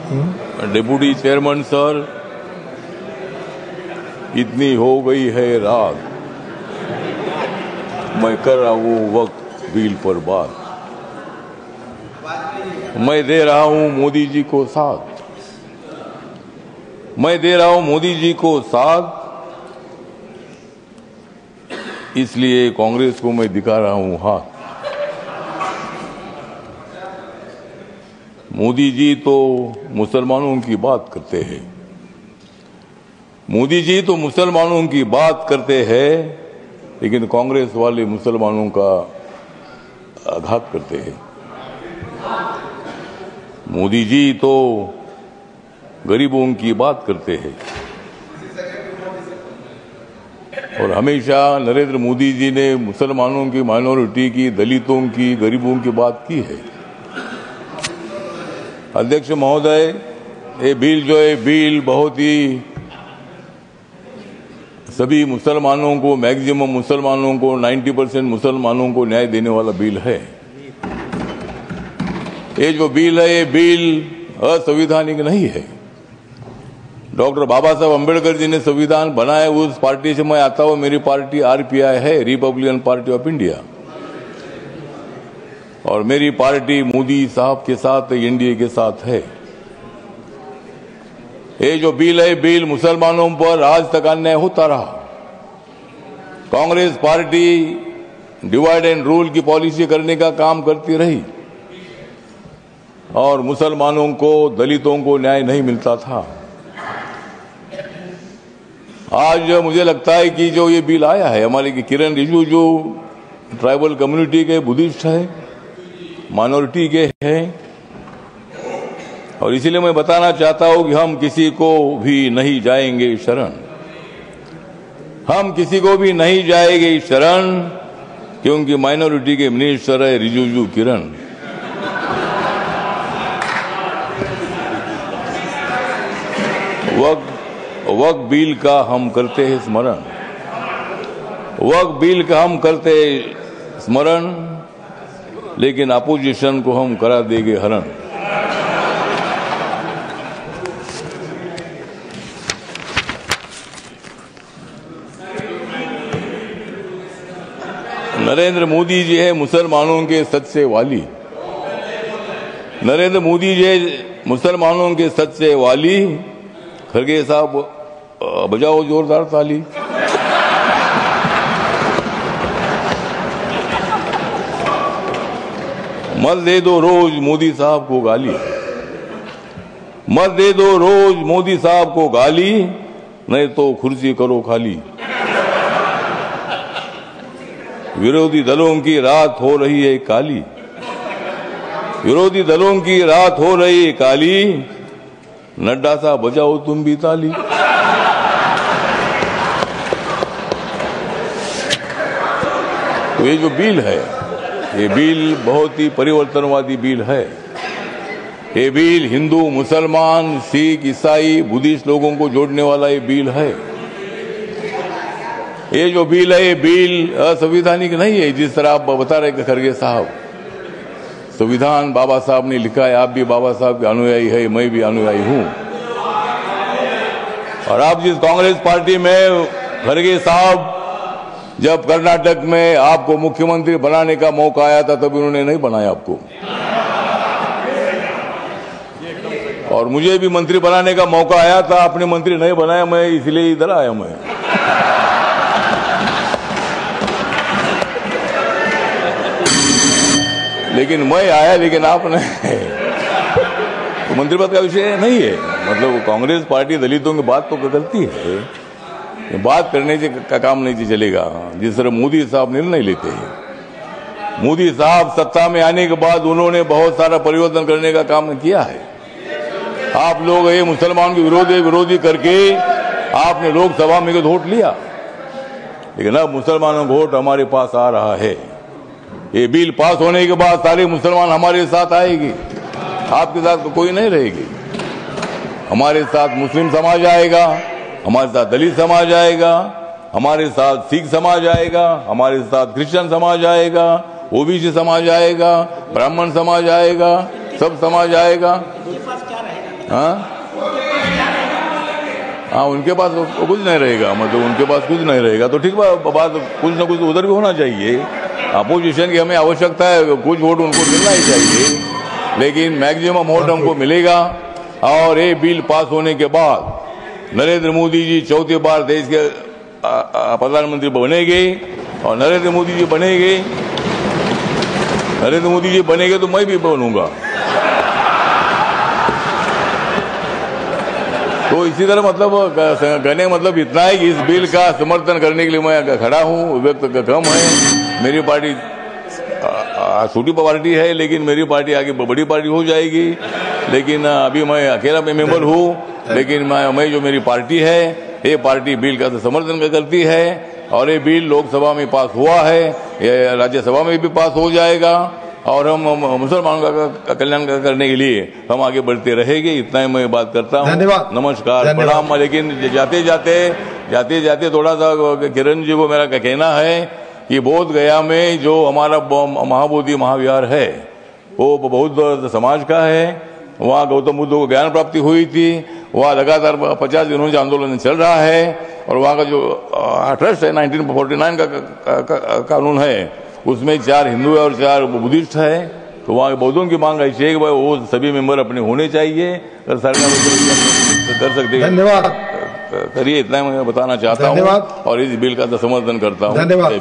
Deputy chairman sir, इतनी हो गई है रात, मैं कर रहा हूँ वक्त बिल पर बात। मैं दे रहा हूँ मोदी जी को साथ, मैं दे रहा हूँ मोदी जी को साथ, इसलिए कांग्रेस को मैं दिखा रहा हूँ हाथ। मोदी जी तो मुसलमानों की बात करते हैं, मोदी जी तो मुसलमानों की बात करते हैं, लेकिन कांग्रेस वाले मुसलमानों का आघात करते हैं। मोदी जी तो गरीबों की बात करते हैं और हमेशा नरेंद्र मोदी जी ने मुसलमानों की, माइनॉरिटी की, दलितों की, गरीबों की बात की है। अध्यक्ष महोदय, ये बिल जो है, बिल बहुत ही सभी मुसलमानों को, मैक्सिमम मुसलमानों को, 90% मुसलमानों को न्याय देने वाला बिल है। ये जो बिल है, ये बिल असंवैधानिक नहीं है। डॉक्टर बाबा साहब अम्बेडकर जी ने संविधान बनाया, उस पार्टी से मैं आता हूं। मेरी पार्टी आरपीआई है, रिपब्लिकन पार्टी ऑफ इंडिया, और मेरी पार्टी मोदी साहब के साथ, एनडीए के साथ है। ये जो बिल है, बिल मुसलमानों पर आज तक अन्याय होता रहा। Congress party divide and rule की पॉलिसी करने का काम करती रही और मुसलमानों को, दलितों को न्याय नहीं मिलता था। आज मुझे लगता है कि जो ये बिल आया है, हमारे की किरण रिजिजू जो ट्राइबल कम्युनिटी के बुद्धिस्ट है, माइनॉरिटी के हैं, और इसीलिए मैं बताना चाहता हूं कि हम किसी को भी नहीं जाएंगे शरण, हम किसी को भी नहीं जाएंगे शरण, क्योंकि माइनॉरिटी के मिनिस्टर है रिजिजू किरण। वक्त बिल का हम करते हैं स्मरण, वक्त बिल का हम करते हैं स्मरण, लेकिन अपोजिशन को हम करा देंगे हरण। नरेंद्र मोदी जी है मुसलमानों के सच्चे वाली, नरेंद्र मोदी जी है मुसलमानों के सच्चे वाली। खरगे साहब बजाओ जोरदार ताली। मत दे दो रोज मोदी साहब को गाली, मत दे दो रोज मोदी साहब को गाली, नहीं तो कुर्सी करो खाली। विरोधी दलों की रात हो रही है काली, विरोधी दलों की रात हो रही है काली, नड्डा साहब बजाओ तुम भी ताली। तो ये जो बिल है, ये बिल बहुत ही परिवर्तनवादी बिल है। ये बिल हिंदू, मुसलमान, सिख, ईसाई, बुद्धिस्ट लोगों को जोड़ने वाला ये बिल है। ये जो बिल है, ये बिल असंवैधानिक नहीं है, जिस तरह आप बता रहे खरगे साहब। संविधान बाबा साहब ने लिखा है, आप भी बाबा साहब के अनुयायी है, मैं भी अनुयायी हूं। और आप जिस कांग्रेस पार्टी में, खरगे साहब, जब कर्नाटक में आपको मुख्यमंत्री बनाने का मौका आया था, तब उन्होंने नहीं बनाया आपको, और मुझे भी मंत्री बनाने का मौका आया था, आपने मंत्री नहीं बनाया, मैं इसलिए इधर आया। मैं लेकिन मैं आया, लेकिन आपने तो मंत्री पद का विषय नहीं है। मतलब कांग्रेस पार्टी दलितों की बात तो करती है, बात करने से का काम नहीं चलेगा। जिस तरह मोदी साहब निर्णय लेते हैं, मोदी साहब सत्ता में आने के बाद उन्होंने बहुत सारा परिवर्तन करने का काम किया है। आप लोग ये मुसलमान के विरोधी करके आपने लोकसभा में वोट लिया, लेकिन अब मुसलमानों का वोट हमारे पास आ रहा है। ये बिल पास होने के बाद सारे मुसलमान हमारे साथ आएगी, आपके साथ तो कोई नहीं रहेगी। हमारे साथ मुस्लिम समाज आएगा, हमारे साथ दलित समाज आएगा, हमारे साथ सिख समाज आएगा, हमारे साथ क्रिश्चियन समाज आएगा, ओबीसी समाज आएगा, ब्राह्मण समाज आएगा, सब समाज आएगा। हाँ, उनके पास कुछ नहीं रहेगा, मतलब उनके पास कुछ नहीं रहेगा तो ठीक बात, कुछ ना कुछ उधर भी होना चाहिए। अपोजिशन की हमें आवश्यकता है, कुछ वोट उनको मिलना ही चाहिए, लेकिन मैक्सिमम वोट हमको मिलेगा। और ये बिल पास होने के बाद नरेंद्र मोदी जी चौथी बार देश के प्रधानमंत्री बनेंगे, और नरेंद्र मोदी जी बनेंगे तो मैं भी बनूंगा। तो इसी तरह मतलब कहने का मतलब इतना है कि इस बिल का समर्थन करने के लिए मैं खड़ा हूँ। व्यक्त कम है, मेरी पार्टी छोटी पार्टी है, लेकिन मेरी पार्टी आगे बड़ी पार्टी हो जाएगी। लेकिन अभी मैं अकेला मेंबर हूँ, लेकिन मैं जो मेरी पार्टी है, ये पार्टी बिल का समर्थन करती है, और ये बिल लोकसभा में पास हुआ है, ये राज्यसभा में भी पास हो जाएगा, और हम मुसलमानों का कल्याण करने के लिए हम आगे बढ़ते रहेंगे। इतना ही मैं बात करता हूँ। धन्यवाद, नमस्कार, प्रणाम। लेकिन जाते जाते थोड़ा सा किरण जी को मेरा कहना है कि बोध गया में जो हमारा महाबोधि महाविहार है, वो बौद्ध समाज का है। वहाँ गौतम बुद्ध को ज्ञान प्राप्ति हुई थी। वहाँ लगातार 50 दिनों से आंदोलन चल रहा है, और वहाँ का जो ट्रस्ट है 1949 का कानून है, उसमें 4 हिंदू है और 4 बुद्धिस्ट है। तो वहाँ के बौद्धों की मांग ऐसी है कि भाई वो सभी मेंबर अपने होने चाहिए, अगर सरकार कर सकते हैं। धन्यवाद, करिए, इतना मैं बताना चाहता हूँ, और इस बिल का समर्थन करता हूँ। धन्यवाद।